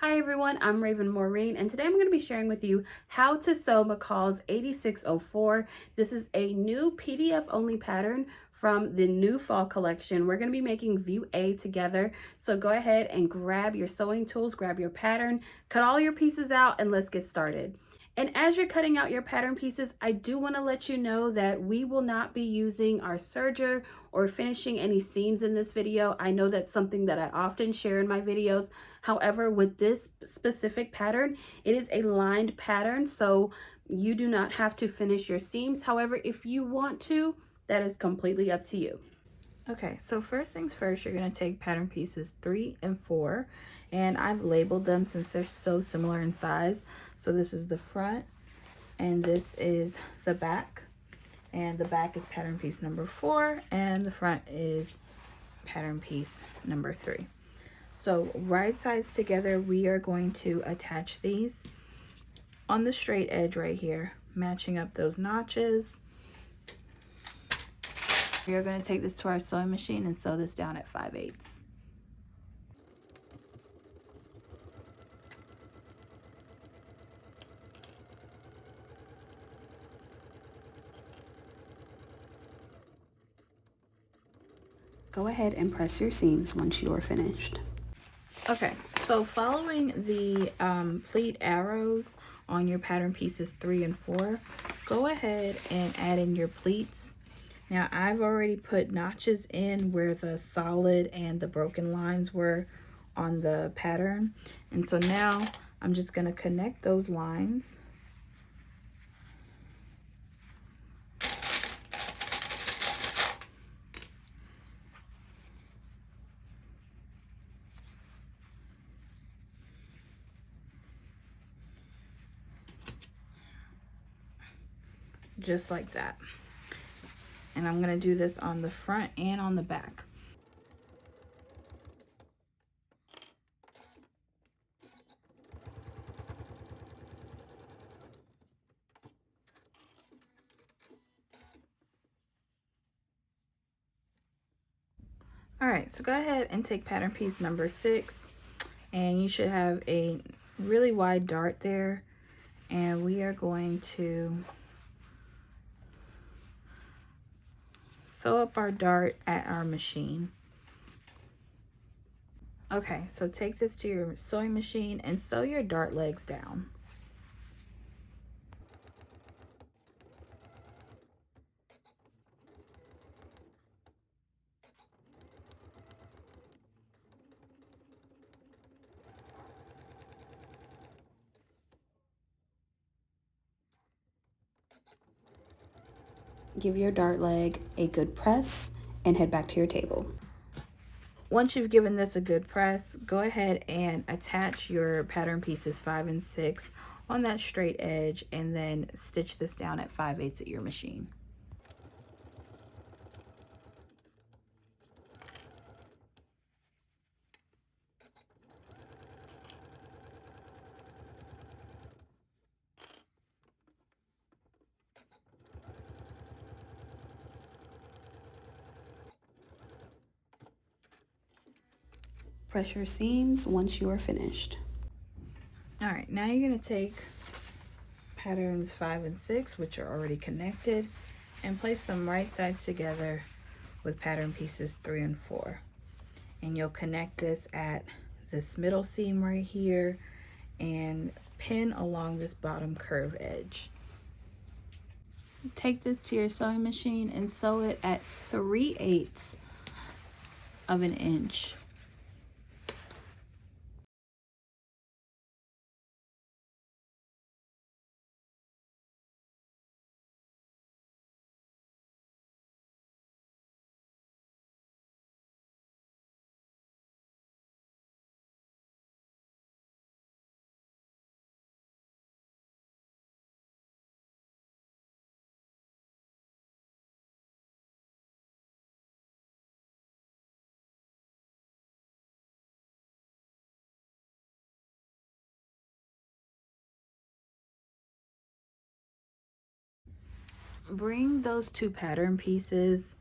Hi everyone, I'm Raven Maureen, and today I'm going to be sharing with you how to sew McCall's 8604. This is a new PDF only pattern from the new fall collection. We're going to be making view A together, so go ahead and grab your sewing tools, grab your pattern, cut all your pieces out, and let's get started. And as you're cutting out your pattern pieces, I do want to let you know that we will not be using our serger or finishing any seams in this video. I know that's something that I often share in my videos. However, with this specific pattern, it is a lined pattern, so you do not have to finish your seams. However, if you want to, that is completely up to you. Okay, so first things first, you're going to take pattern pieces 3 and 4, and I've labeled them since they're so similar in size. So this is the front and this is the back, and the back is pattern piece number 4 and the front is pattern piece number 3. So right sides together, we are going to attach these on the straight edge right here, matching up those notches. We are going to take this to our sewing machine and sew this down at 5/8. Go ahead and press your seams once you are finished. Okay, so following the pleat arrows on your pattern pieces 3 and 4, go ahead and add in your pleats. Now I've already put notches in where the solid and the broken lines were on the pattern, and so now I'm just going to connect those lines. Just like that. And I'm going to do this on the front and on the back. All right, so go ahead and take pattern piece number 6, and you should have a really wide dart there, and we are going to sew up our dart at our machine. Okay, so take this to your sewing machine and sew your dart legs down. Give your dart leg a good press and head back to your table. Once you've given this a good press, go ahead and attach your pattern pieces 5 and 6 on that straight edge, and then stitch this down at 5/8 at your machine. Press your seams once you are finished. All right, now you're going to take patterns 5 and 6, which are already connected, and place them right sides together with pattern pieces 3 and 4. And you'll connect this at this middle seam right here and pin along this bottom curve edge. Take this to your sewing machine and sew it at 3/8 of an inch. Bring those two pattern pieces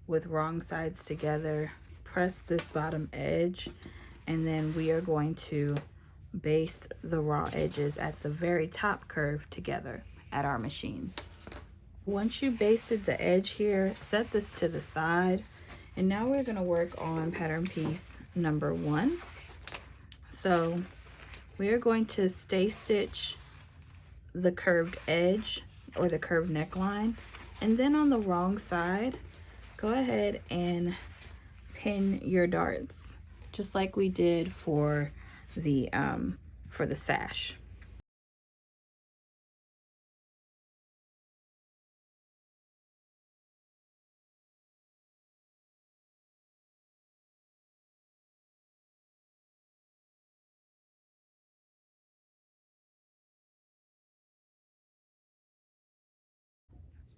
with wrong sides together, press this bottom edge, and then we are going to baste the raw edges at the very top curve together at our machine. Once you basted the edge here, set this to the side, and now we're going to work on pattern piece number 1. So we are going to stay stitch the curved edge or the curved neckline, and then on the wrong side, go ahead and pin your darts just like we did for the sash.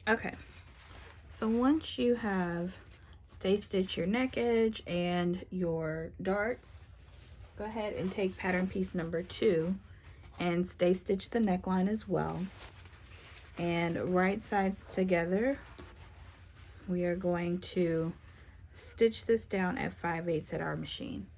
Okay, so once you have stay stitch your neck edge and your darts, go ahead and take pattern piece number 2 and stay stitch the neckline as well. And right sides together, we are going to stitch this down at 5/8 at our machine.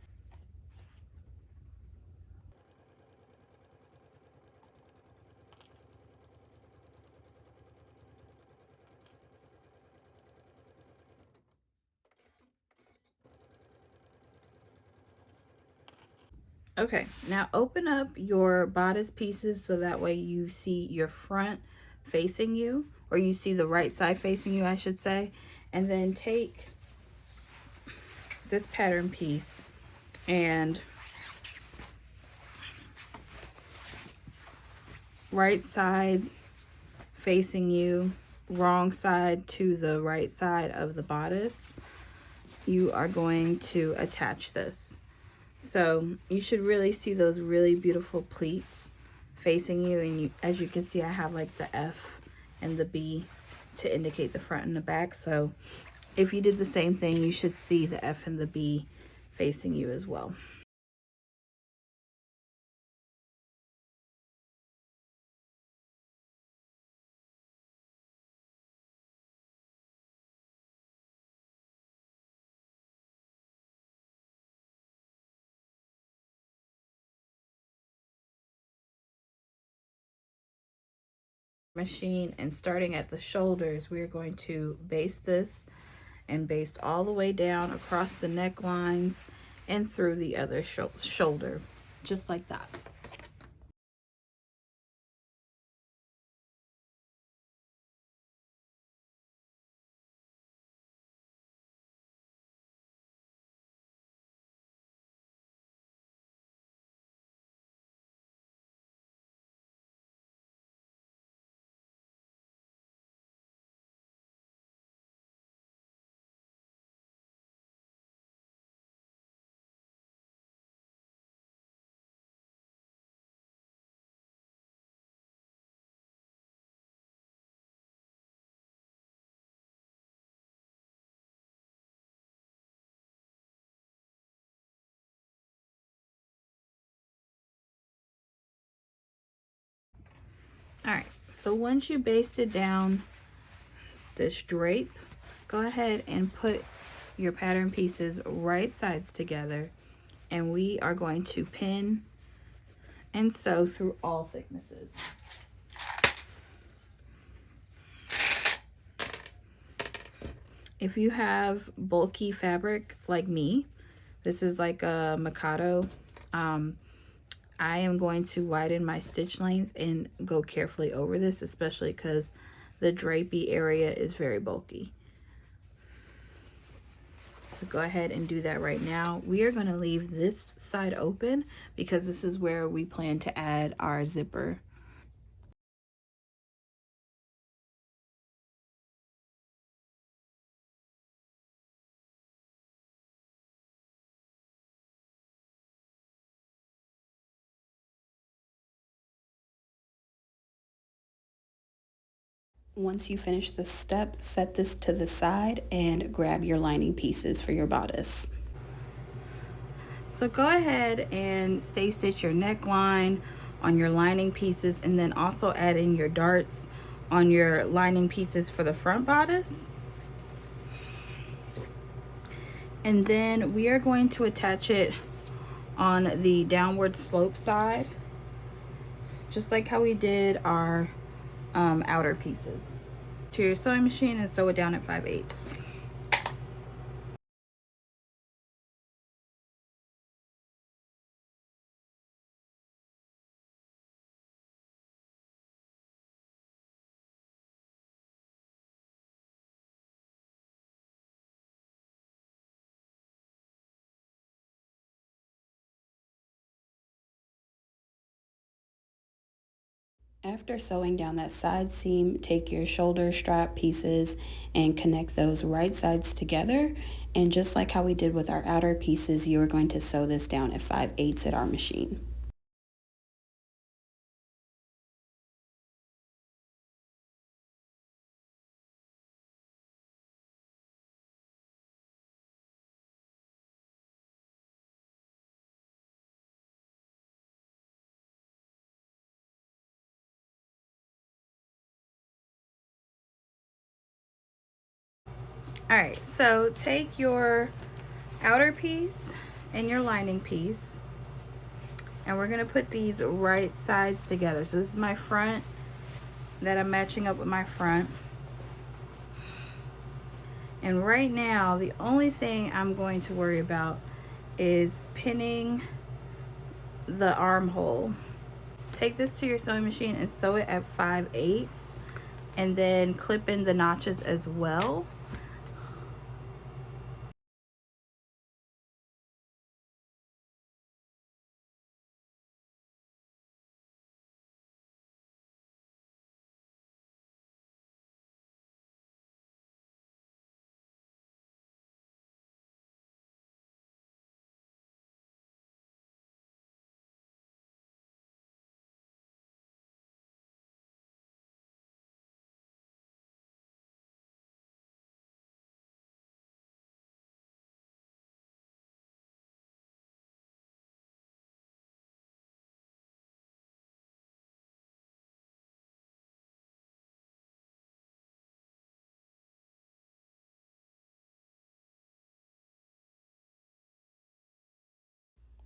Okay, now open up your bodice pieces so that way you see your front facing you, or you see the right side facing you, I should say. And then take this pattern piece and right side facing you, wrong side to the right side of the bodice, you are going to attach this. So you should really see those really beautiful pleats facing you, and as you can see, I have like the F and the B to indicate the front and the back. So if you did the same thing, you should see the F and the B facing you as well. Machine, and starting at the shoulders, we're going to baste this and baste all the way down across the necklines and through the other shoulder, just like that. All right, so once you basted down this drape, go ahead and put your pattern pieces right sides together, and we are going to pin and sew through all thicknesses. If you have bulky fabric like me, this is like a Mikado, I am going to widen my stitch length and go carefully over this, especially because the drapey area is very bulky. So go ahead and do that right now. We are going to leave this side open because this is where we plan to add our zipper. Once you finish this step, set this to the side and grab your lining pieces for your bodice. So go ahead and stay stitch your neckline on your lining pieces, and then also add in your darts on your lining pieces for the front bodice. And then we are going to attach it on the downward slope side, just like how we did our outer pieces. To your sewing machine and sew it down at 5/8. After sewing down that side seam, take your shoulder strap pieces and connect those right sides together. And just like how we did with our outer pieces, you are going to sew this down at 5/8 at our machine. All right, so take your outer piece and your lining piece, and we're gonna put these right sides together. So this is my front that I'm matching up with my front. And right now, the only thing I'm going to worry about is pinning the armhole. Take this to your sewing machine and sew it at 5/8, and then clip in the notches as well.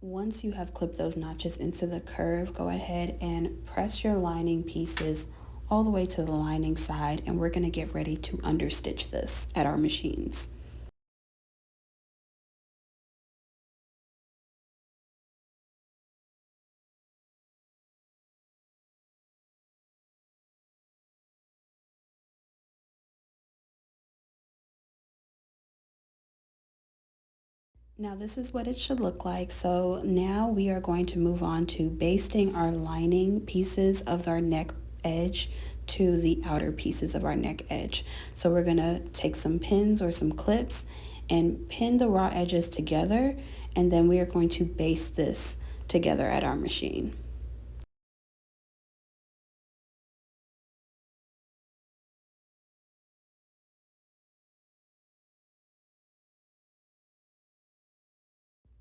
Once you have clipped those notches into the curve, go ahead and press your lining pieces all the way to the lining side, and we're going to get ready to understitch this at our machines. Now this is what it should look like. So now we are going to move on to basting our lining pieces of our neck edge to the outer pieces of our neck edge. So we're gonna take some pins or some clips and pin the raw edges together, and then we are going to baste this together at our machine.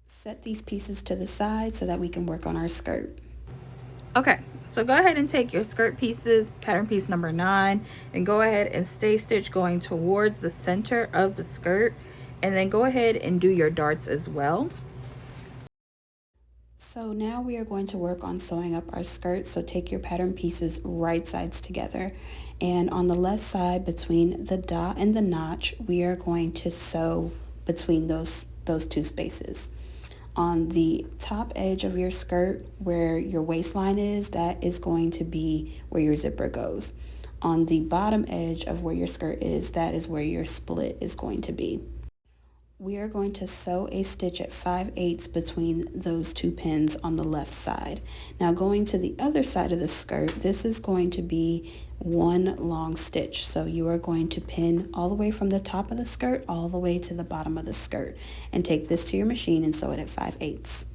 Set these pieces to the side so that we can work on our skirt. Okay, so go ahead and take your skirt pieces, pattern piece number 9, and go ahead and stay stitch going towards the center of the skirt, and then go ahead and do your darts as well. So now we are going to work on sewing up our skirt. So take your pattern pieces right sides together, and on the left side between the dot and the notch, we are going to sew between those two spaces. On the top edge of your skirt where your waistline is, that is going to be where your zipper goes. On the bottom edge of where your skirt is, that is where your split is going to be. We are going to sew a stitch at 5/8 between those two pins on the left side. Now going to the other side of the skirt, this is going to be one long stitch. So you are going to pin all the way from the top of the skirt all the way to the bottom of the skirt, and take this to your machine and sew it at 5/8.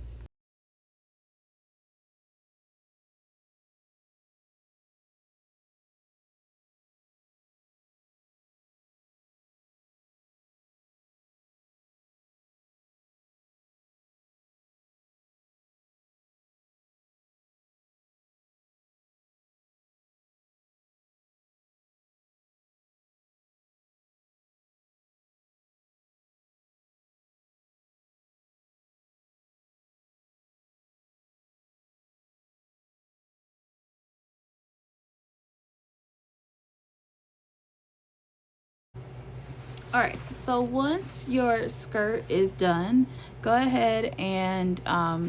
All right, so once your skirt is done, go ahead and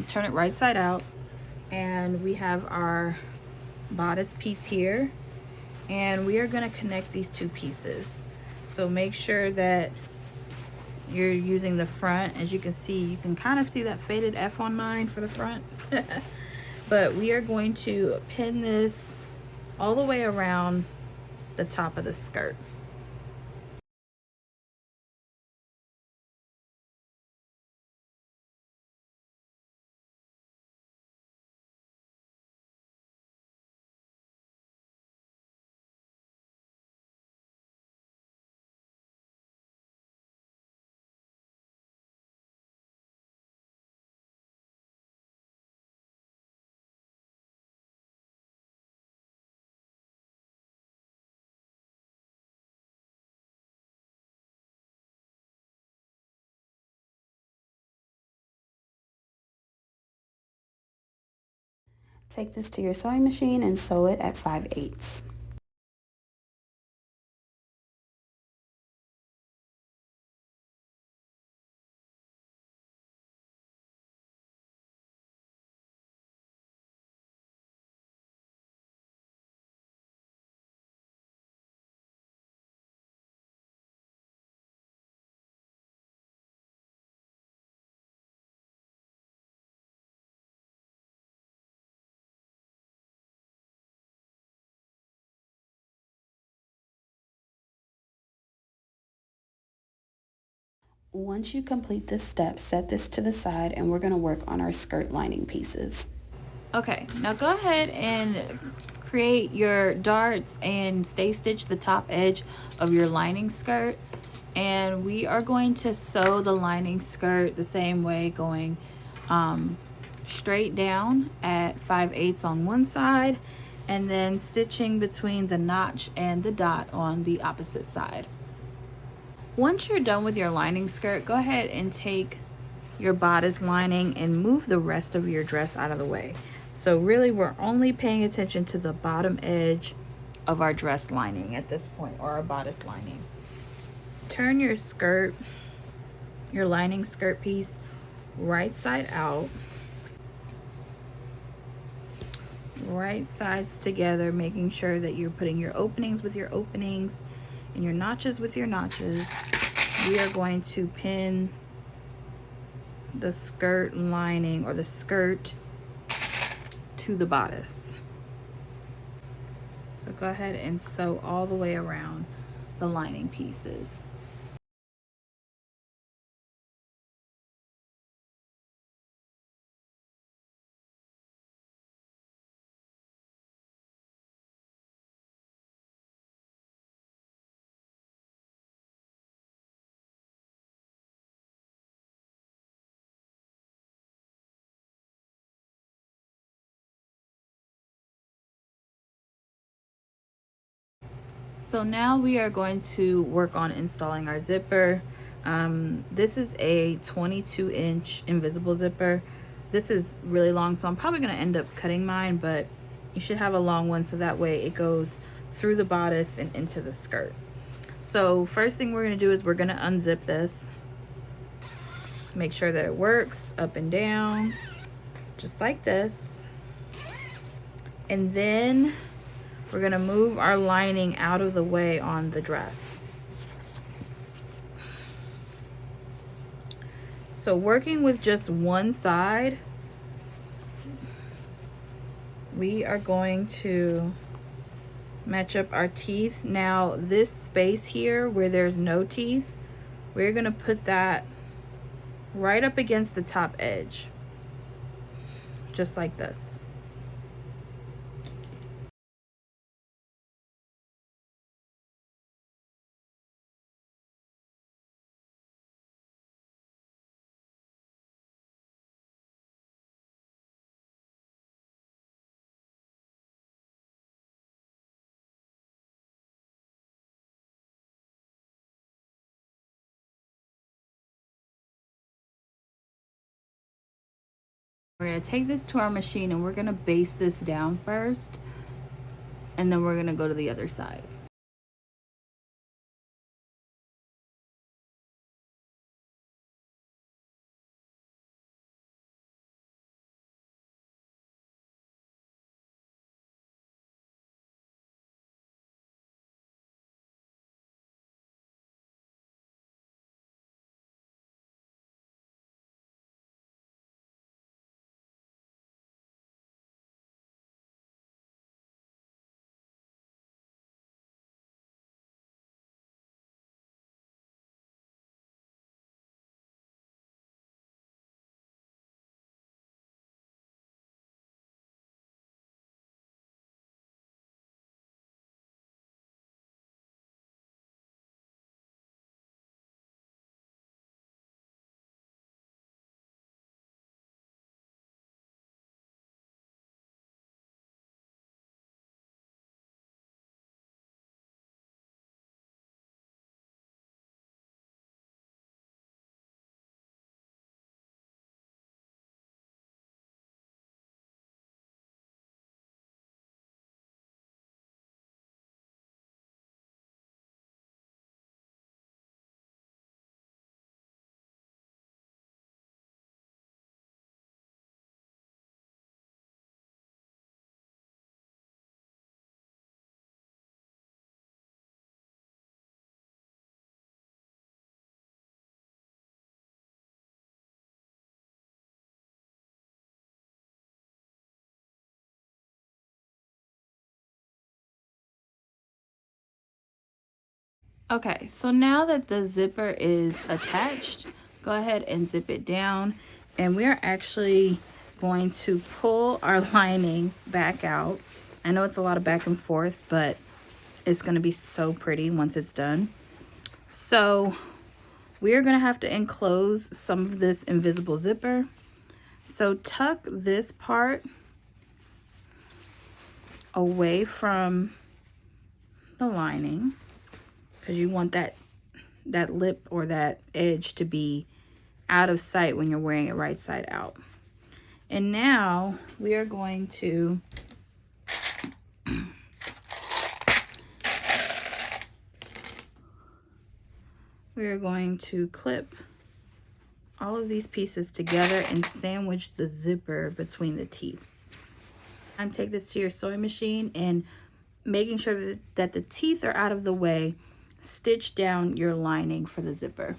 turn it right side out. And we have our bodice piece here, and we are going to connect these two pieces. So make sure that you're using the front. As you can see, you can kind of see that faded F on mine for the front. But we are going to pin this all the way around the top of the skirt. Take this to your sewing machine and sew it at 5/8. Once you complete this step, set this to the side and we're going to work on our skirt lining pieces. Okay, now go ahead and create your darts and stay stitch the top edge of your lining skirt. And we are going to sew the lining skirt the same way, going straight down at 5/8 on one side and then stitching between the notch and the dot on the opposite side. Once you're done with your lining skirt, go ahead and take your bodice lining and move the rest of your dress out of the way. So really we're only paying attention to the bottom edge of our dress lining at this point, or our bodice lining. Turn your skirt, your lining skirt piece, right side out, right sides together, making sure that you're putting your openings with your openings and your notches with your notches. We are going to pin the skirt lining, or the skirt, to the bodice. So go ahead and sew all the way around the lining pieces. So now we are going to work on installing our zipper. This is a 22-inch invisible zipper. This is really long, so I'm probably going to end up cutting mine, but you should have a long one so that way it goes through the bodice and into the skirt. So first thing we're going to do is we're going to unzip this. Make sure that it works up and down, just like this. And then we're going to move our lining out of the way on the dress. So working with just one side, we are going to match up our teeth. Now this space here where there's no teeth, we're going to put that right up against the top edge, just like this. We're going to take this to our machine and we're going to baste this down first, and then we're going to go to the other side. Okay, so now that the zipper is attached, go ahead and zip it down. And we're actually going to pull our lining back out. I know it's a lot of back and forth, but it's going to be so pretty once it's done. So we're going to have to enclose some of this invisible zipper. So tuck this part away from the lining, because you want that lip or that edge to be out of sight when you're wearing it right side out. And now we are going to clip all of these pieces together and sandwich the zipper between the teeth. And take this to your sewing machine, and making sure that the teeth are out of the way, stitch down your lining for the zipper.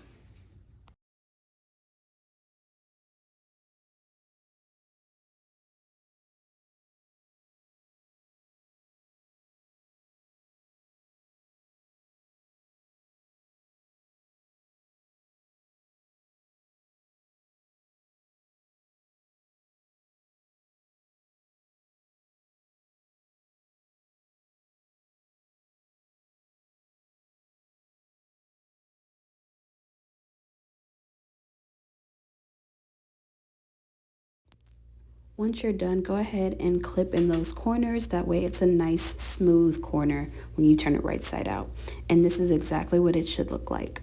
Once you're done, go ahead and clip in those corners. That way it's a nice smooth corner when you turn it right side out. And this is exactly what it should look like.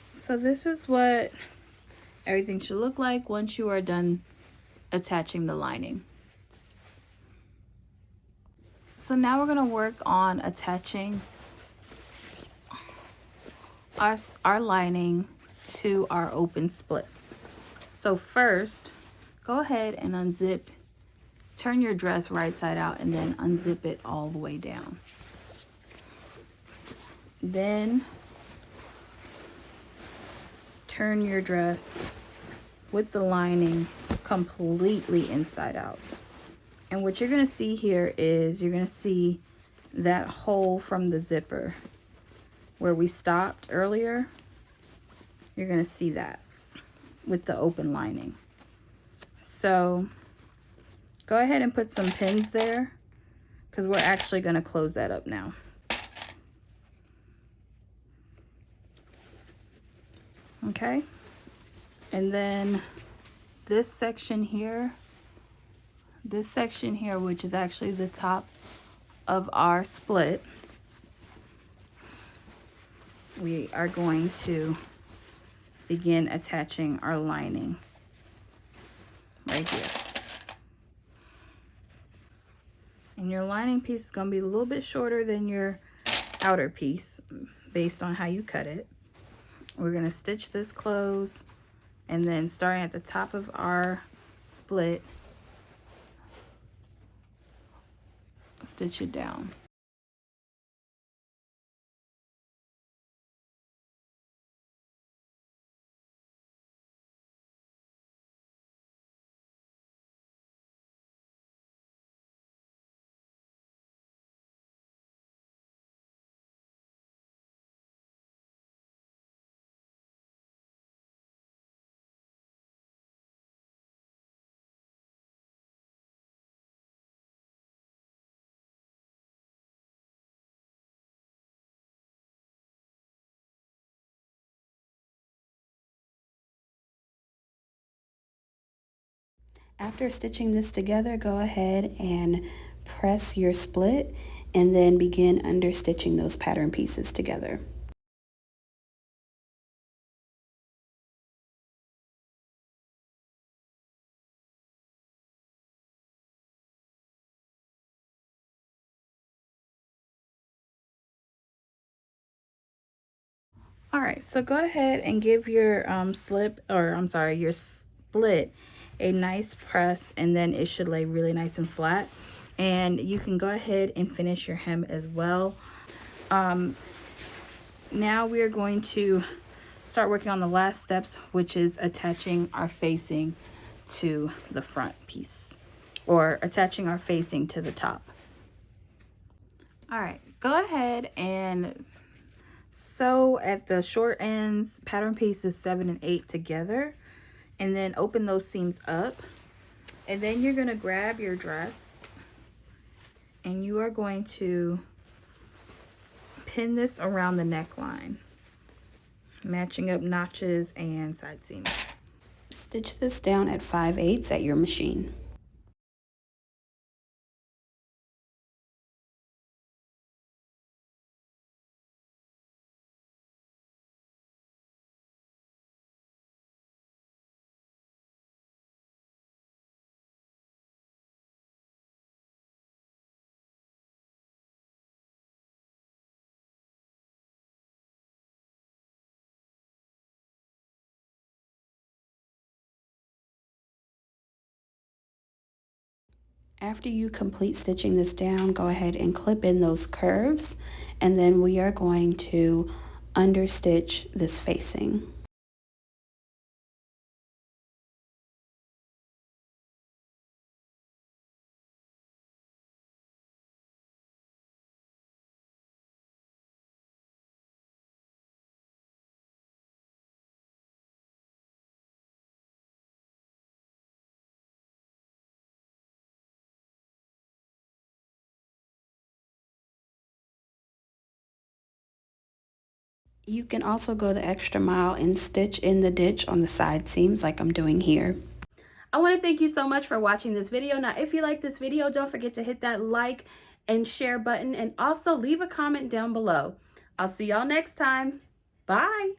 So this is what everything should look like once you are done attaching the lining. So now we're going to work on attaching our lining to our open split. So first, go ahead and unzip, turn your dress right side out, and then unzip it all the way down. Then turn your dress with the lining completely inside out. And what you're going to see here is you're going to see that hole from the zipper where we stopped earlier. You're going to see that with the open lining. So go ahead and put some pins there, because we're actually going to close that up now. Okay, and then this section here, which is actually the top of our split, we are going to begin attaching our lining right here. And your lining piece is going to be a little bit shorter than your outer piece based on how you cut it. We're going to stitch this close, and then starting at the top of our split, stitch it down. After stitching this together, go ahead and press your split and then begin understitching those pattern pieces together. All right, so go ahead and give your your split a nice press, and then it should lay really nice and flat. And you can go ahead and finish your hem as well. Now we are going to start working on the last steps, which is attaching our facing to the front piece, or attaching our facing to the top. All right, go ahead and sew at the short ends, pattern pieces 7 and 8 together, and then open those seams up. And then you're gonna grab your dress and you are going to pin this around the neckline, matching up notches and side seams. Stitch this down at 5/8 at your machine. After you complete stitching this down, go ahead and clip in those curves, and then we are going to understitch this facing. You can also go the extra mile and stitch in the ditch on the side seams like I'm doing here. I want to thank you so much for watching this video. Now, if you like this video, don't forget to hit that like and share button, and also leave a comment down below. I'll see y'all next time. Bye.